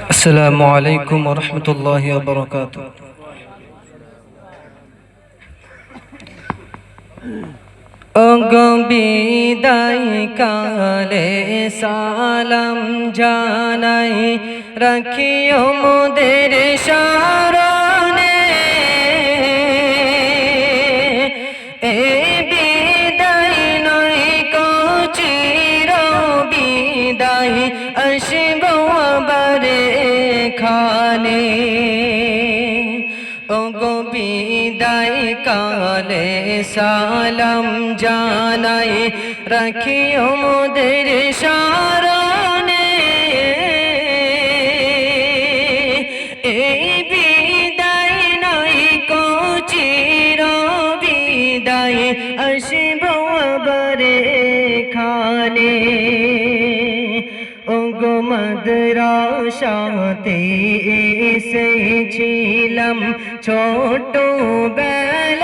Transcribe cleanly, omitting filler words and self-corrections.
আসসালামু আলাইকুম ওয়া রাহমাতুল্লাহি ওয়া বারাকাতুহু। ওগো বিদায় কালে সালাম জানাই, রাখিও মোদের স্মরণে। এই বিদায় নয় কো চির বিদায়, আসবো আবার এখানে। ওগো বিদায় কালে সালাম জানাই, রাখিও মোদের স্মরণে। এই বিদায় নয় কো চির বিদায়, আসবো আবার এখানে। ওগো মাদ্রাসাতে এসেছিলাম ছোট বেলায়,